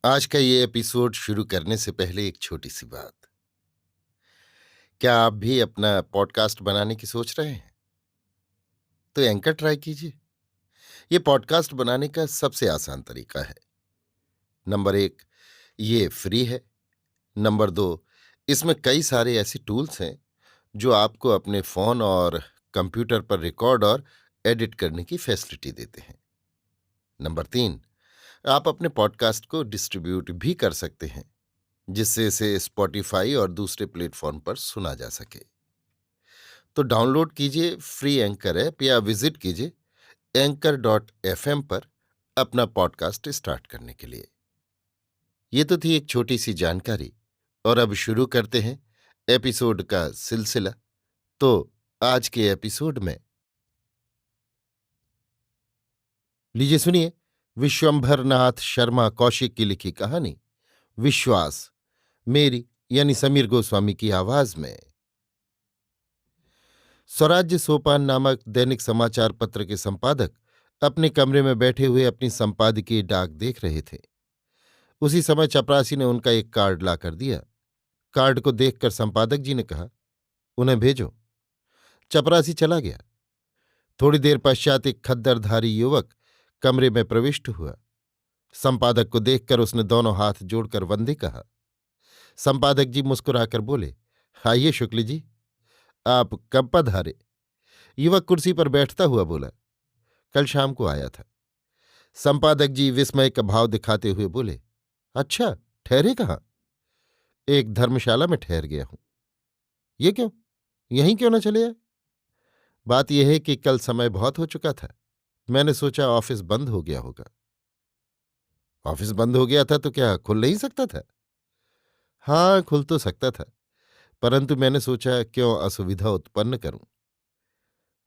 आज का ये एपिसोड शुरू करने से पहले एक छोटी सी बात। क्या आप भी अपना पॉडकास्ट बनाने की सोच रहे हैं? तो एंकर ट्राई कीजिए। ये पॉडकास्ट बनाने का सबसे आसान तरीका है। नंबर एक, ये फ्री है। नंबर दो, इसमें कई सारे ऐसे टूल्स हैं जो आपको अपने फोन और कंप्यूटर पर रिकॉर्ड और एडिट करने की फैसिलिटी देते हैं। नंबर तीन, आप अपने पॉडकास्ट को डिस्ट्रीब्यूट भी कर सकते हैं, जिससे इसे स्पॉटिफाई और दूसरे प्लेटफॉर्म पर सुना जा सके। तो डाउनलोड कीजिए फ्री एंकर ऐप या विजिट कीजिए anchor.fm पर अपना पॉडकास्ट स्टार्ट करने के लिए। ये तो थी एक छोटी सी जानकारी, और अब शुरू करते हैं एपिसोड का सिलसिला। तो आज के एपिसोड में लीजिए सुनिए विश्वंभर नाथ शर्मा कौशिक की लिखी कहानी विश्वास, मेरी यानी समीर गोस्वामी की आवाज में। स्वराज्य सोपान नामक दैनिक समाचार पत्र के संपादक अपने कमरे में बैठे हुए अपनी संपादकीय डाक देख रहे थे। उसी समय चपरासी ने उनका एक कार्ड लाकर दिया। कार्ड को देखकर संपादक जी ने कहा, उन्हें भेजो। चपरासी चला गया। थोड़ी देर पश्चात एक खद्दरधारी युवक कमरे में प्रविष्ट हुआ। संपादक को देखकर उसने दोनों हाथ जोड़कर वंदे कहा। संपादक जी मुस्कुराकर बोले, आइए शुक्ल जी, आप कब पधारे? युवक कुर्सी पर बैठता हुआ बोला, कल शाम को आया था। संपादक जी विस्मय का भाव दिखाते हुए बोले, अच्छा, ठहरे कहाँ? एक धर्मशाला में ठहर गया हूं। ये क्यों? यहीं क्यों न चले आए? बात यह है कि कल समय बहुत हो चुका था। मैंने सोचा ऑफिस बंद हो गया होगा। ऑफिस बंद हो गया था तो क्या खुल नहीं सकता था? हाँ, खुल तो सकता था, परंतु मैंने सोचा क्यों असुविधा उत्पन्न करूं।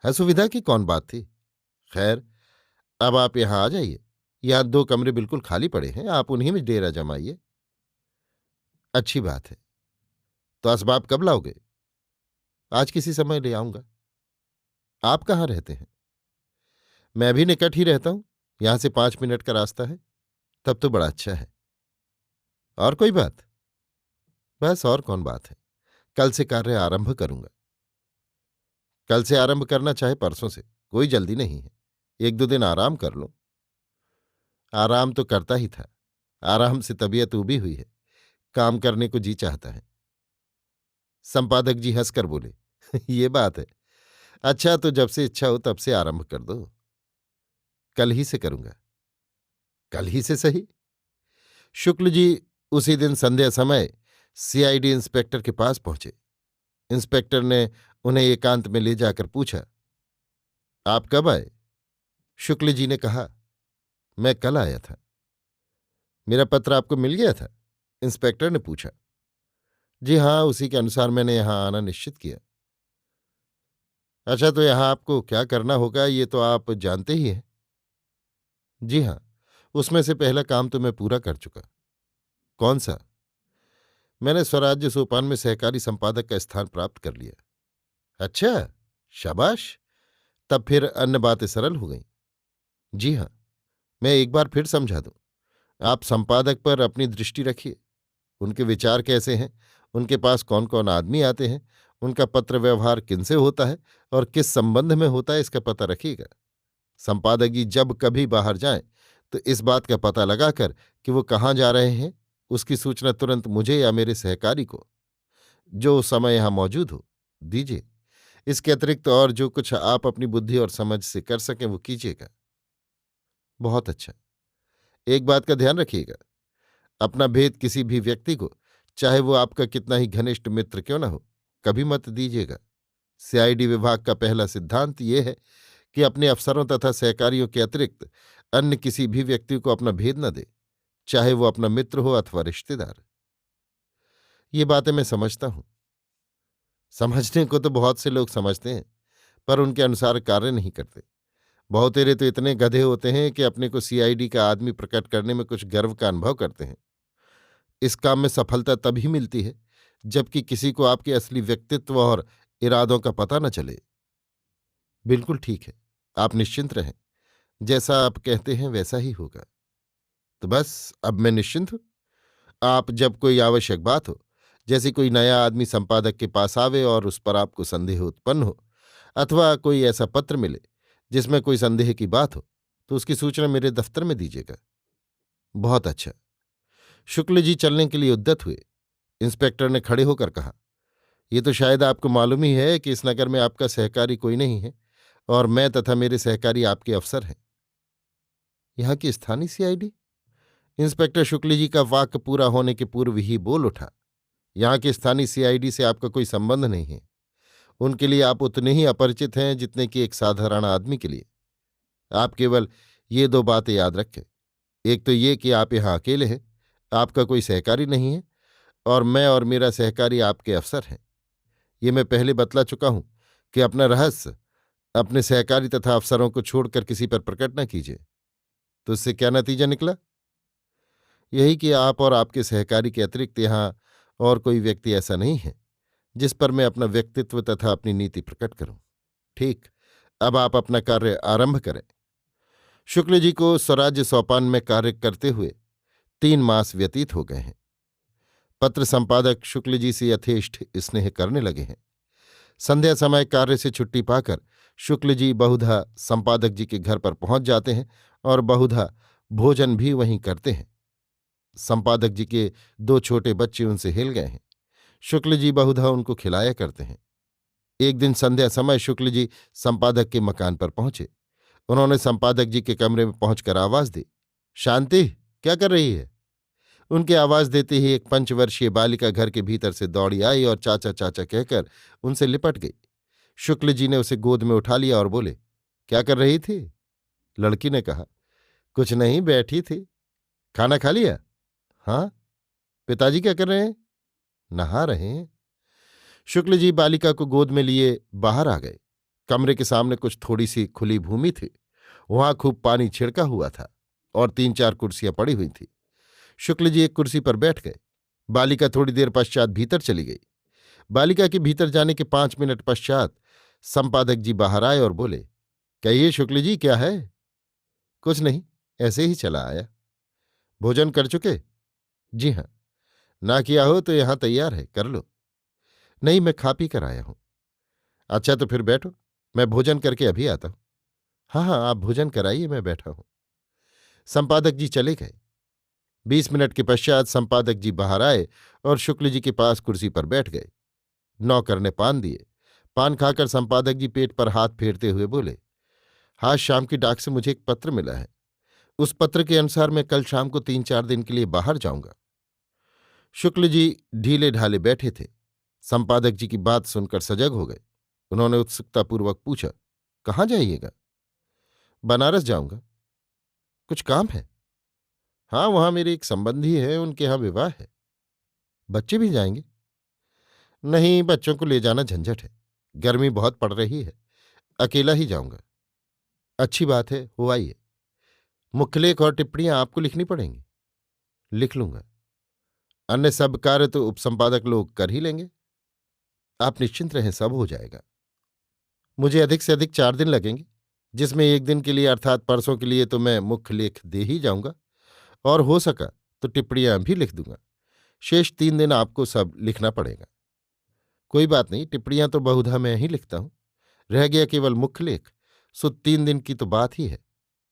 असुविधा की कौन बात थी? खैर, अब आप यहां आ जाइए। यहां दो कमरे बिल्कुल खाली पड़े हैं, आप उन्हीं में डेरा जमाइए। अच्छी बात है। तो असबाब कब लाओगे? आज किसी समय ले आऊंगा। आप कहाँ रहते हैं? मैं भी निकट ही रहता हूं, यहां से 5 मिनट का रास्ता है। तब तो बड़ा अच्छा है। और कोई बात? बस, और कौन बात है। कल से कार्य आरंभ करूंगा। कल से आरंभ करना चाहे परसों से, कोई जल्दी नहीं है। 1-2 दिन आराम कर लो। आराम तो करता ही था। आराम से तबीयत उबी हुई है। काम करने को जी चाहता है। संपादक जी हंसकर बोले, ये बात है। अच्छा, तो जब से इच्छा हो तब से आरंभ कर दो। कल ही से करूंगा। कल ही से सही। शुक्ल जी उसी दिन संध्या समय सीआईडी इंस्पेक्टर के पास पहुंचे। इंस्पेक्टर ने उन्हें एकांत में ले जाकर पूछा, आप कब आए? शुक्ल जी ने कहा, मैं कल आया था। मेरा पत्र आपको मिल गया था? इंस्पेक्टर ने पूछा। जी हाँ, उसी के अनुसार मैंने यहां आना निश्चित किया। अच्छा, तो यहां आपको क्या करना होगा ये तो आप जानते ही हैं। जी हाँ, उसमें से पहला काम तो मैं पूरा कर चुका। कौन सा? मैंने स्वराज्य सोपान में सहकारी संपादक का स्थान प्राप्त कर लिया। अच्छा, शाबाश। तब फिर अन्य बातें सरल हो गईं। जी हाँ, मैं एक बार फिर समझा दूं। आप संपादक पर अपनी दृष्टि रखिए। उनके विचार कैसे हैं, उनके पास कौन कौन आदमी आते हैं, उनका पत्र व्यवहार किनसे होता है और किस संबंध में होता है, इसका पता रखिएगा। संपादक जी जब कभी बाहर जाएं तो इस बात का पता लगाकर कि वो कहाँ जा रहे हैं, उसकी सूचना तुरंत मुझे या मेरे सहकारी को, जो उस समय यहां मौजूद हो, दीजिए। इसके अतिरिक्त और जो कुछ आप अपनी बुद्धि और समझ से कर सकें वो कीजिएगा। बहुत अच्छा। एक बात का ध्यान रखिएगा, अपना भेद किसी भी व्यक्ति को, चाहे वो आपका कितना ही घनिष्ठ मित्र क्यों न हो, कभी मत दीजिएगा। सीआईडी विभाग का पहला सिद्धांत ये है कि अपने अफसरों तथा सहकारियों के अतिरिक्त अन्य किसी भी व्यक्ति को अपना भेद न दे, चाहे वो अपना मित्र हो अथवा रिश्तेदार। ये बातें मैं समझता हूं। समझने को तो बहुत से लोग समझते हैं, पर उनके अनुसार कार्य नहीं करते। बहुतेरे तो इतने गधे होते हैं कि अपने को सीआईडी का आदमी प्रकट करने में कुछ गर्व का अनुभव करते हैं। इस काम में सफलता तभी मिलती है जबकि किसी को आपके असली व्यक्तित्व और इरादों का पता न चले। बिल्कुल ठीक है, आप निश्चिंत रहें। जैसा आप कहते हैं वैसा ही होगा। तो बस अब मैं निश्चिंत हूं। आप जब कोई आवश्यक बात हो, जैसे कोई नया आदमी संपादक के पास आवे और उस पर आपको संदेह उत्पन्न हो, अथवा कोई ऐसा पत्र मिले जिसमें कोई संदेह की बात हो, तो उसकी सूचना मेरे दफ्तर में दीजिएगा। बहुत अच्छा। शुक्ल जी चलने के लिए उद्यत हुए। इंस्पेक्टर ने खड़े होकर कहा, ये तो शायद आपको मालूम ही है कि इस नगर में आपका सहकारी कोई नहीं है और मैं तथा मेरे सहकारी आपके अफसर हैं। यहाँ की स्थानीय सीआईडी? इंस्पेक्टर शुक्ल जी का वाक्य पूरा होने के पूर्व ही बोल उठा, यहाँ के स्थानीय सीआईडी से आपका कोई संबंध नहीं है। उनके लिए आप उतने ही अपरिचित हैं जितने कि एक साधारण आदमी के लिए। आप केवल ये दो बातें याद रखें। एक तो ये कि आप यहाँ अकेले हैं, आपका कोई सहकारी नहीं है, और मैं और मेरा सहकारी आपके अफसर हैं। ये मैं पहले बतला चुका हूं कि अपना रहस्य अपने सहकारी तथा अफसरों को छोड़कर किसी पर प्रकट न कीजिए। तो इससे क्या नतीजा निकला? यही कि आप और आपके सहकारी के अतिरिक्त यहाँ और कोई व्यक्ति ऐसा नहीं है जिस पर मैं अपना व्यक्तित्व तथा अपनी नीति प्रकट करूं। ठीक, अब आप अपना कार्य आरंभ करें। शुक्ल जी को स्वराज्य सोपान में कार्य करते हुए 3 मास व्यतीत हो गए हैं। पत्र संपादक शुक्ल जी से यथेष्ट स्नेह करने लगे हैं। संध्या समय कार्य से छुट्टी पाकर शुक्ल जी बहुधा संपादक जी के घर पर पहुंच जाते हैं और बहुधा भोजन भी वहीं करते हैं। संपादक जी के 2 छोटे बच्चे उनसे हिल गए हैं। शुक्ल जी बहुधा उनको खिलाया करते हैं। एक दिन संध्या समय शुक्ल जी संपादक के मकान पर पहुंचे। उन्होंने संपादक जी के कमरे में पहुंचकर आवाज दी, शांति, क्या कर रही है? उनकी आवाज देते ही एक 5 वर्षीय बालिका घर के भीतर से दौड़ी आई और चाचा चाचा कहकर उनसे लिपट गई। शुक्ल जी ने उसे गोद में उठा लिया और बोले, क्या कर रही थी? लड़की ने कहा, कुछ नहीं, बैठी थी। खाना खा लिया? हाँ। पिताजी क्या कर रहे हैं? नहा रहे हैं। शुक्ल जी बालिका को गोद में लिए बाहर आ गए। कमरे के सामने कुछ थोड़ी सी खुली भूमि थी। वहां खूब पानी छिड़का हुआ था और 3-4 कुर्सियां पड़ी हुई थीं। शुक्ल जी एक कुर्सी पर बैठ गए। बालिका थोड़ी देर पश्चात भीतर चली गई। बालिका के भीतर जाने के 5 मिनट पश्चात संपादक जी बाहर आए और बोले, कहिए शुक्ल जी, क्या है? कुछ नहीं, ऐसे ही चला आया। भोजन कर चुके? जी हाँ। ना किया हो तो यहां तैयार है, कर लो। नहीं, मैं खा पी कर आया हूं। अच्छा, तो फिर बैठो, मैं भोजन करके अभी आता हूं। हाँ हाँ, आप भोजन कराइए, मैं बैठा हूं। संपादक जी चले गए। 20 मिनट के पश्चात संपादक जी बाहर आए और शुक्ल जी के पास कुर्सी पर बैठ गए। नौकर ने पान दिए। पान खाकर संपादक जी पेट पर हाथ फेरते हुए बोले, आज शाम की डाक से मुझे एक पत्र मिला है। उस पत्र के अनुसार मैं कल शाम को 3-4 दिन के लिए बाहर जाऊंगा। शुक्ल जी ढीले ढाले बैठे थे। संपादक जी की बात सुनकर सजग हो गए। उन्होंने उत्सुकतापूर्वक पूछा, कहाँ जाइएगा? बनारस जाऊंगा। कुछ काम है? हाँ, वहां मेरे एक संबंधी है, उनके यहां विवाह है। बच्चे भी जाएंगे? नहीं, बच्चों को ले जाना झंझट है। गर्मी बहुत पड़ रही है, अकेला ही जाऊंगा। अच्छी बात है, हो आइए। मुख्यलेख और टिप्पणियां आपको लिखनी पड़ेंगी। लिख लूंगा। अन्य सब कार्य तो उपसंपादक लोग कर ही लेंगे। आप निश्चिंत रहें, सब हो जाएगा। मुझे अधिक से अधिक 4 दिन लगेंगे, जिसमें एक दिन के लिए अर्थात परसों के लिए तो मैं मुख्य लेख दे ही जाऊंगा, और हो सका तो टिप्पणियां भी लिख दूंगा। शेष 3 दिन आपको सब लिखना पड़ेगा। कोई बात नहीं, टिप्पणियां तो बहुधा मैं ही लिखता हूं। रह गया केवल मुख्य लेख, सो 3 दिन की तो बात ही है।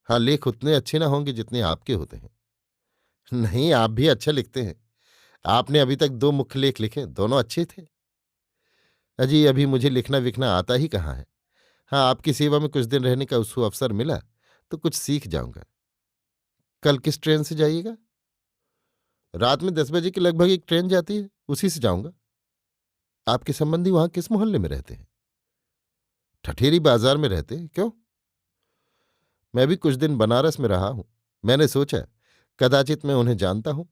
हाँ, लेख उतने अच्छे ना होंगे जितने आपके होते हैं। नहीं, आप भी अच्छा लिखते हैं। आपने अभी तक 2 मुख्य लेख लिखे, दोनों अच्छे थे। अजी, अभी मुझे लिखना विखना आता ही कहाँ है। हाँ, आपकी सेवा में कुछ दिन रहने का उसको अवसर मिला तो कुछ सीख जाऊंगा। कल किस ट्रेन से जाइएगा? रात में 10 बजे के लगभग एक ट्रेन जाती है, उसी से जाऊंगा। आपके संबंधी वहां किस मोहल्ले में रहते हैं? ठठेरी बाजार में रहते हैं। क्यों? मैं भी कुछ दिन बनारस में रहा हूं। मैंने सोचा कदाचित मैं उन्हें जानता हूं।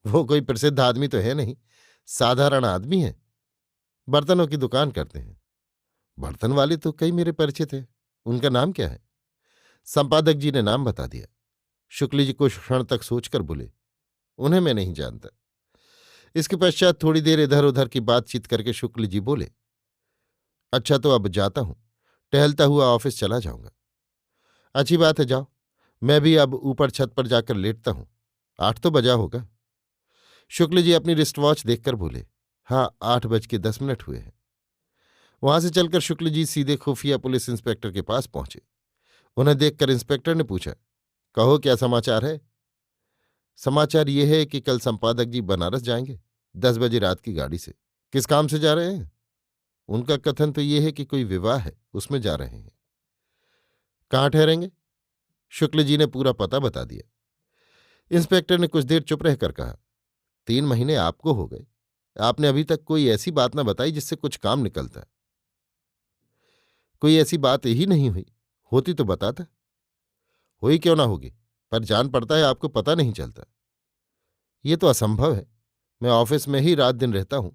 वो कोई प्रसिद्ध आदमी तो है नहीं, साधारण आदमी है। बर्तनों की दुकान करते हैं। बर्तन वाले तो कई मेरे परिचित हैं। उनका नाम क्या है? संपादक जी ने नाम बता दिया। शुक्ल जी कुछ क्षण तक सोचकर बोले, उन्हें मैं नहीं जानता। इसके पश्चात थोड़ी देर इधर उधर की बातचीत करके शुक्ल जी बोले, अच्छा, तो अब जाता हूं, टहलता हुआ ऑफिस चला जाऊंगा। अच्छी बात है, जाओ। मैं भी अब ऊपर छत पर जाकर लेटता हूं। 8 तो बजा होगा। शुक्ल जी अपनी रिस्ट वॉच देखकर बोले, हाँ, 8:10 हुए हैं। वहां से चलकर शुक्ल जी सीधे खुफिया पुलिस इंस्पेक्टर के पास पहुंचे। उन्हें देखकर इंस्पेक्टर ने पूछा, कहो क्या समाचार है? समाचार ये है कि कल संपादक जी बनारस जाएंगे, 10 बजे रात की गाड़ी से। किस काम से जा रहे हैं? उनका कथन तो ये है कि कोई विवाह है, उसमें जा रहे हैं। कहाँ ठहरेंगे? शुक्ल जी ने पूरा पता बता दिया। इंस्पेक्टर ने कुछ देर चुप रहकर कहा, 3 महीने आपको हो गए, आपने अभी तक कोई ऐसी बात न बताई जिससे कुछ काम निकलता। कोई ऐसी बात ही नहीं हुई, होती तो बताता। हुई क्यों ना होगी, पर जान पड़ता है आपको पता नहीं चलता। ये तो असंभव है। मैं ऑफिस में ही रात दिन रहता हूं,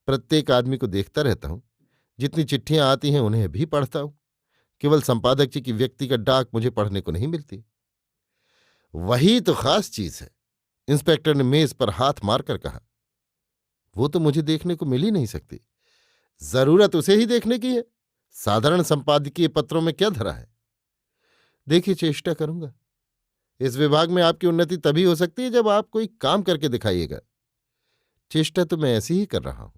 प्रत्येक आदमी को देखता रहता हूं, जितनी चिट्ठियां आती हैं उन्हें भी पढ़ता हूं। केवल संपादक जी की व्यक्तिगत डाक मुझे पढ़ने को नहीं मिलती। वही तो खास चीज है, इंस्पेक्टर ने मेज पर हाथ मारकर कहा। वो तो मुझे देखने को मिल ही नहीं सकती। जरूरत उसे ही देखने की है। साधारण संपादकीय पत्रों में क्या धरा है? देखिए, चेष्टा करूंगा। इस विभाग में आपकी उन्नति तभी हो सकती है जब आप कोई काम करके दिखाइएगा। चेष्टा तो मैं ऐसी ही कर रहा हूं।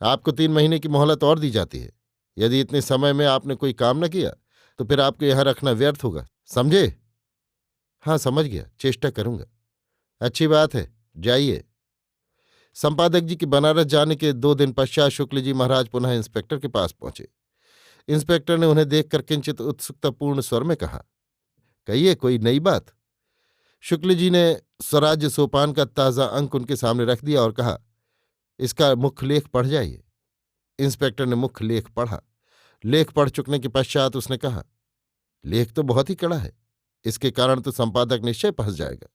आपको 3 महीने की मोहलत और दी जाती है। यदि इतने समय में आपने कोई काम न किया तो फिर आपको यहां रखना व्यर्थ होगा, समझे? हाँ, समझ गया, चेष्टा करूंगा। अच्छी बात है, जाइए। संपादक जी के बनारस जाने के 2 दिन पश्चात शुक्ल जी महाराज पुनः इंस्पेक्टर के पास पहुंचे। इंस्पेक्टर ने उन्हें देखकर किंचित उत्सुकतापूर्ण स्वर में कहा, कहिए, कोई नई बात? शुक्ल जी ने स्वराज्य सोपान का ताजा अंक उनके सामने रख दिया और कहा, इसका मुख्य लेख पढ़ जाइए। इंस्पेक्टर ने मुख्य लेख पढ़ा। लेख पढ़ चुकने के पश्चात उसने कहा, लेख तो बहुत ही कड़ा है, इसके कारण तो संपादक निश्चय फंस जाएगा।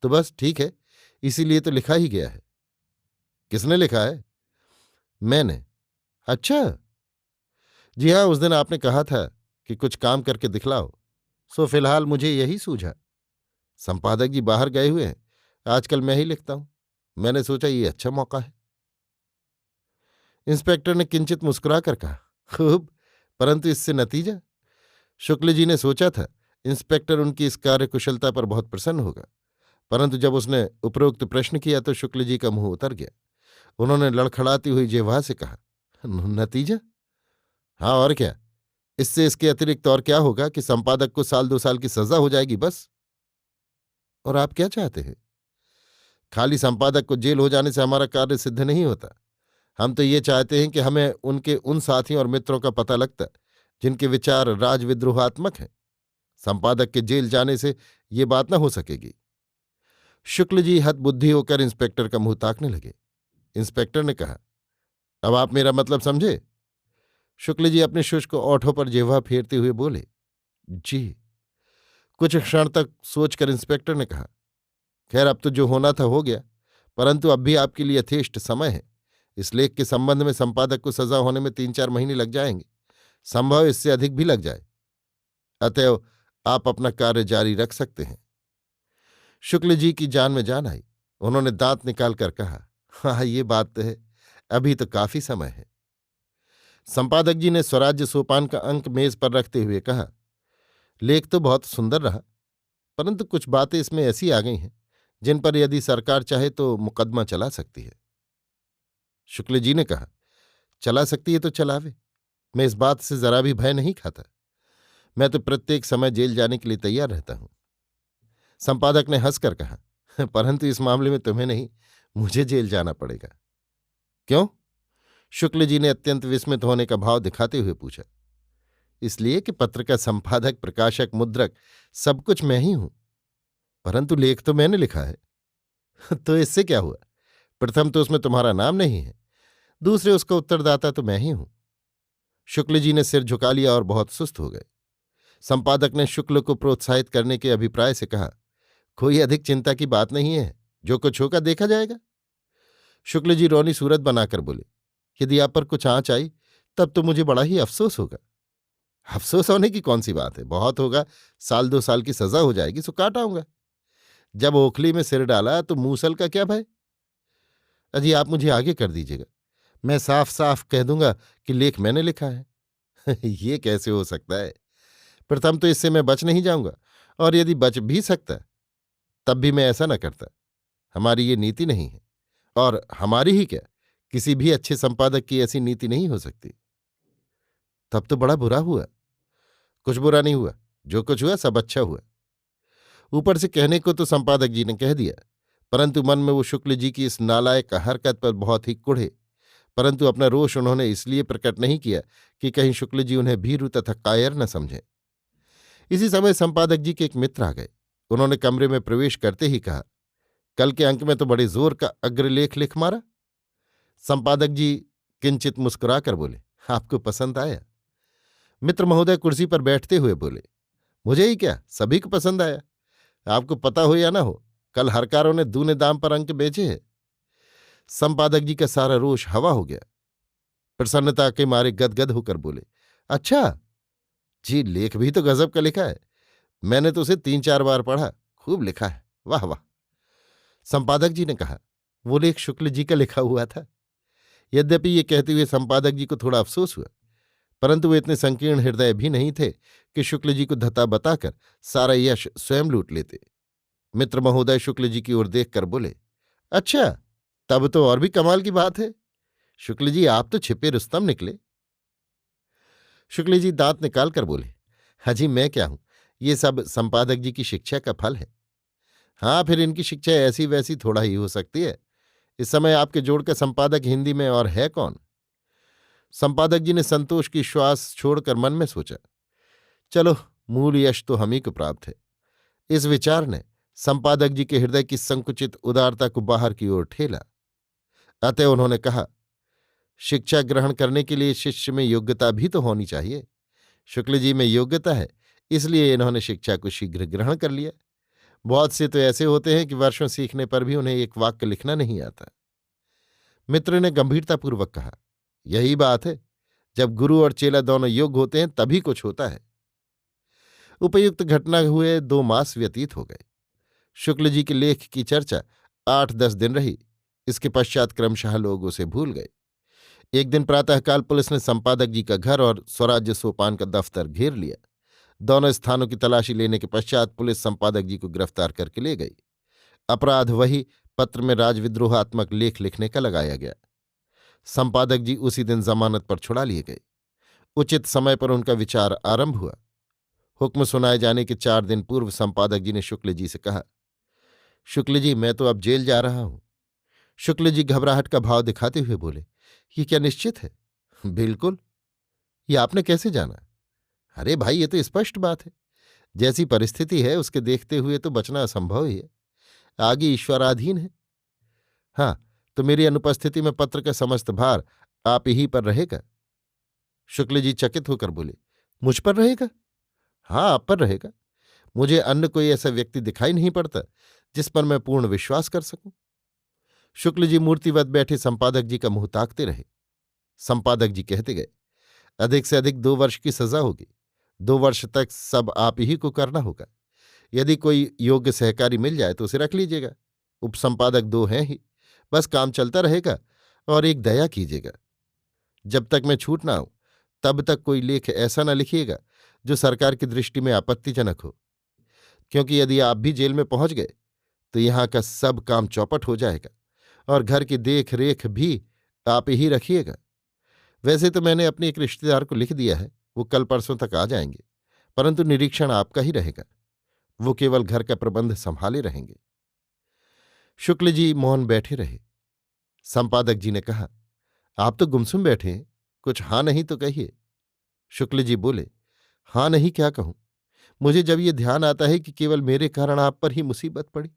तो बस ठीक है, इसीलिए तो लिखा ही गया है। किसने लिखा है? मैंने। अच्छा। जी हाँ, उस दिन आपने कहा था कि कुछ काम करके दिखलाओ, सो फिलहाल मुझे यही सूझा। संपादक जी बाहर गए हुए हैं, आजकल मैं ही लिखता हूं। मैंने सोचा ये अच्छा मौका है। इंस्पेक्टर ने किंचित मुस्कुराकर कहा, खूब, परंतु इससे नतीजा? शुक्ल जी ने सोचा था इंस्पेक्टर उनकी इस कार्यकुशलता पर बहुत प्रसन्न होगा, परंतु जब उसने उपरोक्त प्रश्न किया तो शुक्ल जी का मुंह उतर गया। उन्होंने लड़खड़ाती हुई जिह्वा से कहा, नतीजा? हाँ, और क्या? इससे इसके अतिरिक्त और क्या होगा कि संपादक को 1-2 साल की सजा हो जाएगी, बस। और आप क्या चाहते हैं? खाली संपादक को जेल हो जाने से हमारा कार्य सिद्ध नहीं होता। हम तो ये चाहते हैं कि हमें उनके उन साथियों और मित्रों का पता लगता जिनके विचार राजविद्रोहात्मक हैं। संपादक के जेल जाने से ये बात न हो सकेगी। शुक्ल जी हतबुद्धि होकर इंस्पेक्टर का मुंह ताकने लगे। इंस्पेक्टर ने कहा, अब आप मेरा मतलब समझे? शुक्ल जी अपने शुष्क ओठों पर जिह्वा फेरते हुए बोले, जी। कुछ क्षण तक सोचकर इंस्पेक्टर ने कहा, खैर, अब तो जो होना था हो गया, परंतु अब भी आपके लिए यथेष्ट समय है। इस लेख के संबंध में संपादक को सजा होने में 3-4 महीने लग जाएंगे, संभव इससे अधिक भी लग जाए। अतएव आप अपना कार्य जारी रख सकते हैं। शुक्ल जी की जान में जान आई। उन्होंने दांत निकालकर कहा, हाँ, ये बात तो है, अभी तो काफी समय है। संपादक जी ने स्वराज्य सोपान का अंक मेज पर रखते हुए कहा, लेख तो बहुत सुंदर रहा, परंतु कुछ बातें इसमें ऐसी आ गई हैं जिन पर यदि सरकार चाहे तो मुकदमा चला सकती है। शुक्ल जी ने कहा, चला सकती है तो चलावे, मैं इस बात से जरा भी भय नहीं खाता। मैं तो प्रत्येक समय जेल जाने के लिए तैयार रहता हूं। संपादक ने हंसकर कहा, परंतु इस मामले में तुम्हें नहीं, मुझे जेल जाना पड़ेगा। क्यों? शुक्ल जी ने अत्यंत विस्मित होने का भाव दिखाते हुए पूछा। इसलिए कि पत्र का संपादक, प्रकाशक, मुद्रक सब कुछ मैं ही हूं, परंतु लेख तो मैंने लिखा है। तो इससे क्या हुआ? प्रथम तो उसमें तुम्हारा नाम नहीं है, दूसरे उसका उत्तरदाता तो मैं ही हूं। शुक्ल जी ने सिर झुका लिया और बहुत सुस्त हो गए। संपादक ने शुक्ल को प्रोत्साहित करने के अभिप्राय से कहा, कोई अधिक चिंता की बात नहीं है, जो कुछ होगा देखा जाएगा। शुक्ल जी रौनी सूरत बनाकर बोले, यदि आप पर कुछ आंच आई तब तो मुझे बड़ा ही अफसोस होगा। अफसोस होने की कौन सी बात है, बहुत होगा, 1-2 साल की सजा हो जाएगी, सो काट आऊंगा। जब ओखली में सिर डाला तो मूसल का क्या भय? अजी, आप मुझे आगे कर दीजिएगा, मैं साफ साफ कह दूंगा कि लेख मैंने लिखा है। ये कैसे हो सकता है? प्रथम तो इससे मैं बच नहीं जाऊंगा, और यदि बच भी सकता तब भी मैं ऐसा न करता। हमारी ये नीति नहीं है, और हमारी ही क्या, किसी भी अच्छे संपादक की ऐसी नीति नहीं हो सकती। तब तो बड़ा बुरा हुआ। कुछ बुरा नहीं हुआ, जो कुछ हुआ सब अच्छा हुआ। ऊपर से कहने को तो संपादक जी ने कह दिया, परंतु मन में वो शुक्ल जी की इस नालायक हरकत पर बहुत ही कुढ़े। परंतु अपना रोष उन्होंने इसलिए प्रकट नहीं किया कि कहीं शुक्ल जी उन्हें भीरू तथा कायर न समझें। इसी समय संपादक जी के एक मित्र आ गए। उन्होंने कमरे में प्रवेश करते ही कहा, कल के अंक में तो बड़े जोर का अग्रलेख लिख मारा। संपादक जी किंचित मुस्कुराकर बोले, आपको पसंद आया? मित्र महोदय कुर्सी पर बैठते हुए बोले, मुझे ही क्या, सभी को पसंद आया। आपको पता हो या ना हो, कल हरकारों ने दूने दाम पर अंक बेचे हैं। संपादक जी का सारा रोष हवा हो गया। प्रसन्नता के मारे गदगद होकर बोले, अच्छा जी, लेख भी तो गजब का लिखा है। मैंने तो उसे 3-4 बार पढ़ा, खूब लिखा है, वाह वाह। संपादक जी ने कहा, वो लेख शुक्ल जी का लिखा हुआ था। यद्यपि ये कहते हुए संपादक जी को थोड़ा अफसोस हुआ, परंतु वे इतने संकीर्ण हृदय भी नहीं थे कि शुक्ल जी को धता बताकर सारा यश स्वयं लूट लेते। मित्र महोदय शुक्ल जी की ओर देखकर बोले, अच्छा, तब तो और भी कमाल की बात है। शुक्ल जी, आप तो छिपे रुस्तम निकले। शुक्ल जी दांत निकालकर बोले, हाजी मैं क्या हूं, ये सब संपादक जी की शिक्षा का फल है। हाँ, फिर इनकी शिक्षा ऐसी वैसी थोड़ा ही हो सकती है। इस समय आपके जोड़ का संपादक हिंदी में और है कौन? संपादक जी ने संतोष की श्वास छोड़कर मन में सोचा, चलो, मूल यश तो हम ही को प्राप्त है। इस विचार ने संपादक जी के हृदय की संकुचित उदारता को बाहर की ओर ठेला। अतः उन्होंने कहा, शिक्षा ग्रहण करने के लिए शिष्य में योग्यता भी तो होनी चाहिए। शुक्ल जी में योग्यता है, इसलिए इन्होंने शिक्षा को शीघ्र ग्रहण कर लिया। बहुत से तो ऐसे होते हैं कि वर्षों सीखने पर भी उन्हें एक वाक्य लिखना नहीं आता। मित्र ने गंभीरतापूर्वक कहा, यही बात है, जब गुरु और चेला दोनों योग्य होते हैं तभी कुछ होता है। उपयुक्त घटना हुए 2 मास व्यतीत हो गए। शुक्ल जी के लेख की चर्चा 8-10 दिन रही। इसके पश्चात क्रमशः लोग उसे भूल गए। एक दिन प्रातःकाल पुलिस ने संपादक जी का घर और स्वराज्य सोपान का दफ्तर घेर लिया। दोनों स्थानों की तलाशी लेने के पश्चात पुलिस संपादक जी को गिरफ्तार करके ले गई। अपराध वही पत्र में राजविद्रोहात्मक लेख लिखने का लगाया गया। संपादक जी उसी दिन जमानत पर छुड़ा लिए गए। उचित समय पर उनका विचार आरंभ हुआ। हुक्म सुनाए जाने के 4 दिन पूर्व संपादक जी ने शुक्ल जी से कहा, शुक्ल जी, मैं तो अब जेल जा रहा हूं। शुक्ल जी घबराहट का भाव दिखाते हुए बोले, ये क्या निश्चित है? बिल्कुल। ये आपने कैसे जाना? अरे भाई, ये तो स्पष्ट बात है। जैसी परिस्थिति है उसके देखते हुए तो बचना असंभव ही है। आगे ईश्वराधीन है। हाँ, तो मेरी अनुपस्थिति में पत्र का समस्त भार आप ही पर रहेगा। शुक्ल जी चकित होकर बोले, मुझ पर रहेगा? हाँ, आप पर रहेगा। मुझे अन्य कोई ऐसा व्यक्ति दिखाई नहीं पड़ता जिस पर मैं पूर्ण विश्वास कर सकूं। शुक्ल जी मूर्तिवत बैठे संपादक जी का मुंह ताकते रहे। संपादक जी कहते गए, अधिक से अधिक 2 वर्ष की सजा होगी। 2 वर्ष तक सब आप ही को करना होगा। यदि कोई योग्य सहकारी मिल जाए तो उसे रख लीजिएगा। उपसंपादक 2 हैं ही, बस काम चलता रहेगा। और एक दया कीजिएगा, जब तक मैं छूट ना आऊं तब तक कोई लेख ऐसा न लिखिएगा जो सरकार की दृष्टि में आपत्तिजनक हो, क्योंकि यदि आप भी जेल में पहुंच गए तो यहां का सब काम चौपट हो जाएगा और घर की देख रेख भी आप ही रखिएगा। वैसे तो मैंने अपने एक रिश्तेदार को लिख दिया है, वो कल परसों तक आ जाएंगे, परंतु निरीक्षण आपका ही रहेगा। वो केवल घर का प्रबंध संभाले रहेंगे। शुक्ल जी मौन बैठे रहे। संपादक जी ने कहा, आप तो गुमसुम बैठे हैं, कुछ हाँ नहीं तो कहिए। शुक्ल जी बोले, हाँ नहीं क्या कहूं। मुझे जब ये ध्यान आता है कि केवल मेरे कारण आप पर ही मुसीबत पड़ी।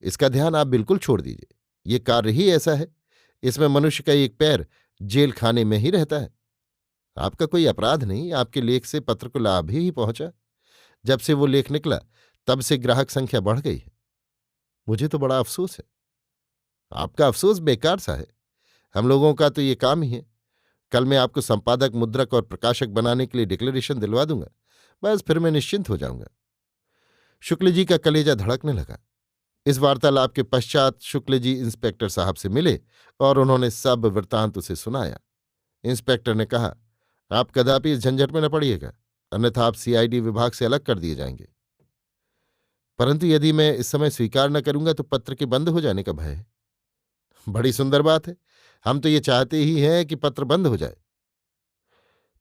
इसका ध्यान आप बिल्कुल छोड़ दीजिए। ये कार्य ही ऐसा है, इसमें मनुष्य का एक पैर जेल खाने में ही रहता है। आपका कोई अपराध नहीं, आपके लेख से पत्र को लाभ ही पहुंचा। जब से वो लेख निकला तब से ग्राहक संख्या बढ़ गई है। मुझे तो बड़ा अफसोस है। आपका अफसोस बेकार सा है, हम लोगों का तो ये काम ही है। कल मैं आपको संपादक, मुद्रक और प्रकाशक बनाने के लिए डिक्लेरेशन दिलवा दूंगा, बस फिर मैं निश्चिंत हो जाऊंगा। शुक्ल जी का कलेजा धड़कने लगा। इस वार्तालाप के पश्चात शुक्ल जी इंस्पेक्टर साहब से मिले और उन्होंने सब वृत्तांत उसे सुनाया। इंस्पेक्टर ने कहा, आप कदापि इस झंझट में न पड़िएगा, अन्यथा आप सीआईडी विभाग से अलग कर दिए जाएंगे। परंतु यदि मैं इस समय स्वीकार न करूंगा तो पत्र के बंद हो जाने का भय है। बड़ी सुंदर बात है। हम तो ये चाहते ही हैं कि पत्र बंद हो जाए।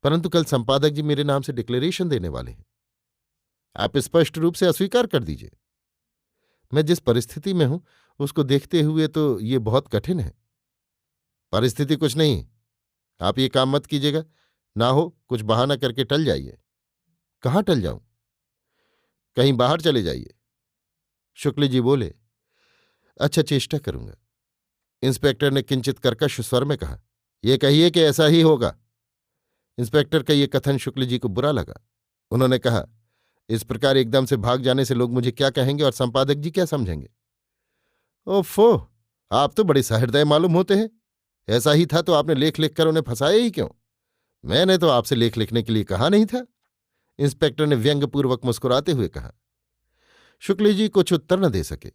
परंतु कल संपादक जी मेरे नाम से डिक्लेरेशन देने वाले हैं। आप स्पष्ट रूप से अस्वीकार कर दीजिए। मैं जिस परिस्थिति में हूं उसको देखते हुए तो ये बहुत कठिन है। परिस्थिति कुछ नहीं। आप ये काम मत कीजिएगा। ना हो कुछ बहाना करके टल जाइए। कहाँ टल जाऊं? कहीं बाहर चले जाइए। शुक्ल जी बोले, अच्छा, चेष्टा करूंगा। इंस्पेक्टर ने किंचित कर्कश स्वर में कहा, यह कहिए कि ऐसा ही होगा। इंस्पेक्टर का ये कथन शुक्ल जी को बुरा लगा। उन्होंने कहा, इस प्रकार एकदम से भाग जाने से लोग मुझे क्या कहेंगे और संपादक जी क्या समझेंगे? ओफो, आप तो बड़े सहृदय मालूम होते हैं। ऐसा ही था तो आपने लेख लिखकर उन्हें फंसाया ही क्यों? मैंने तो आपसे लेख लिखने के लिए कहा नहीं था। इंस्पेक्टर ने व्यंग्यपूर्वक मुस्कुराते हुए कहा। शुक्ल जी कुछ उत्तर न दे सके।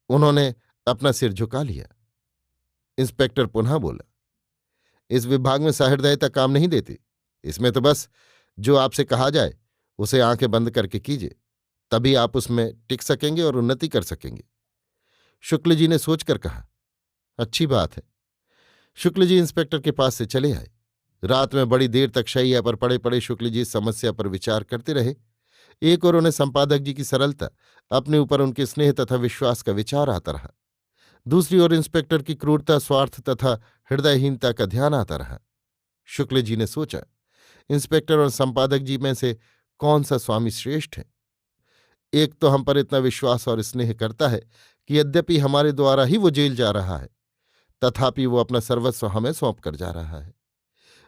उन्होंने अपना सिर झुका लिया। इंस्पेक्टर पुनः बोला, इस विभाग में सहृदयता काम नहीं देती। इसमें तो बस जो आपसे कहा जाए उसे आंखें बंद करके कीजिए, तभी आप उसमें टिक सकेंगे और उन्नति कर सकेंगे। शुक्ल जी ने सोचकर कहा, अच्छी बात है। शुक्ल जी इंस्पेक्टर के पास से चले आए। रात में बड़ी देर तक शैया पर पड़े पड़े शुक्ल जी इस समस्या पर विचार करते रहे। एक और उन्हें संपादक जी की सरलता, अपने ऊपर उनके स्नेह तथा विश्वास का विचार आता रहा। दूसरी ओर इंस्पेक्टर की क्रूरता, स्वार्थ तथा हृदयहीनता का ध्यान आता रहा। शुक्ल जी ने सोचा, इंस्पेक्टर और संपादक जी में से कौन सा स्वामी श्रेष्ठ है? एक तो हम पर इतना विश्वास और स्नेह करता है कि यद्यपि हमारे द्वारा ही वो जेल जा रहा है, तथापि वो अपना सर्वस्व हमें सौंप कर जा रहा है।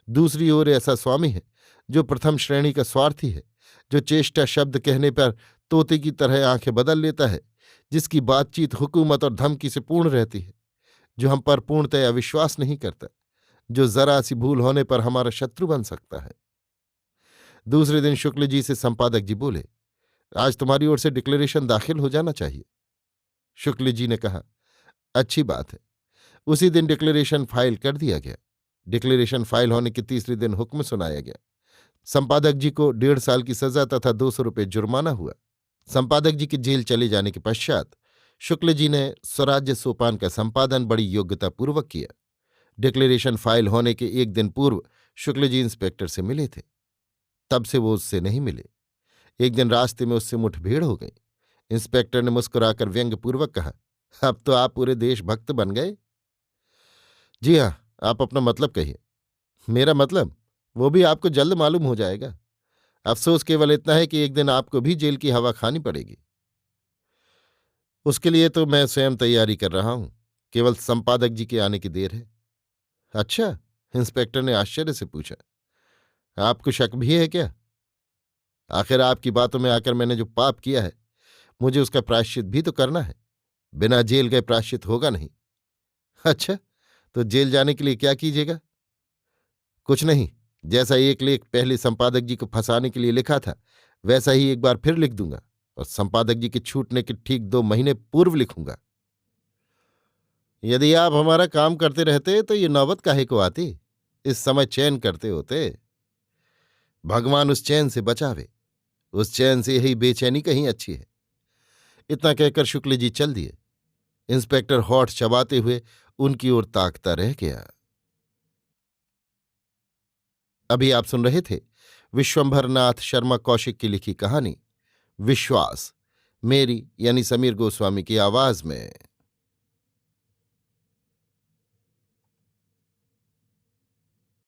दूसरी ओर ऐसा स्वामी है जो प्रथम श्रेणी का स्वार्थी है, जो चेष्टा शब्द कहने पर तोते की तरह आंखें बदल लेता है, जिसकी बातचीत हुकूमत और धमकी से पूर्ण रहती है, जो हम पर पूर्णतया विश्वास नहीं करता, जो जरा सी भूल होने पर हमारा शत्रु बन सकता है। दूसरे दिन शुक्ल जी से संपादक जी बोले, आज तुम्हारी ओर से डिक्लेरेशन दाखिल हो जाना चाहिए। शुक्ल जी ने कहा, अच्छी बात है। उसी दिन डिक्लेरेशन फाइल कर दिया गया। डिक्लेरेशन फाइल होने के तीसरे दिन हुक्म सुनाया गया। संपादक जी को 1.5 साल की सजा तथा 200 रुपये जुर्माना हुआ। संपादक जी के जेल चले जाने के पश्चात शुक्ल जी ने स्वराज्य सोपान का संपादन बड़ी योग्यतापूर्वक किया। डिक्लेरेशन फाइल होने के एक दिन पूर्व शुक्ल जी इंस्पेक्टर से मिले थे। तब से वो उससे नहीं मिले। एक दिन रास्ते में उससे मुठभेड़ हो गई। इंस्पेक्टर ने मुस्कुराकर व्यंग्यपूर्वक कहा, अब तो आप पूरे देशभक्त बन गए। जी हाँ, आप अपना मतलब कहिए। मेरा मतलब वो भी आपको जल्द मालूम हो जाएगा। अफसोस केवल इतना है कि एक दिन आपको भी जेल की हवा खानी पड़ेगी। उसके लिए तो मैं स्वयं तैयारी कर रहा हूं। केवल संपादक जी के आने की देर है। अच्छा, इंस्पेक्टर ने आश्चर्य से पूछा, आपको शक भी है क्या? आखिर आपकी बातों में आकर मैंने जो पाप किया है, मुझे उसका प्रायश्चित भी तो करना है। बिना जेल गए प्रायश्चित होगा नहीं। अच्छा, तो जेल जाने के लिए क्या कीजिएगा? कुछ नहीं। जैसा एक लेख पहले संपादक जी को फंसाने के लिए लिखा था, वैसा ही एक बार फिर लिख दूंगा और संपादक जी के छूटने के ठीक 2 महीने पूर्व लिखूंगा। यदि आप हमारा काम करते रहते तो ये नौबत काहे को आती? इस समय चैन करते होते। भगवान उस चैन से बचावे। उस चैन से यही बेचैनी कहीं अच्छी है। इतना कहकर शुक्ल जी चल दिए। इंस्पेक्टर होठ चबाते हुए उनकी ओर ताकता रह गया। अभी आप सुन रहे थे विश्वंभर नाथ शर्मा कौशिक की लिखी कहानी विश्वास, मेरी यानी समीर गोस्वामी की आवाज में।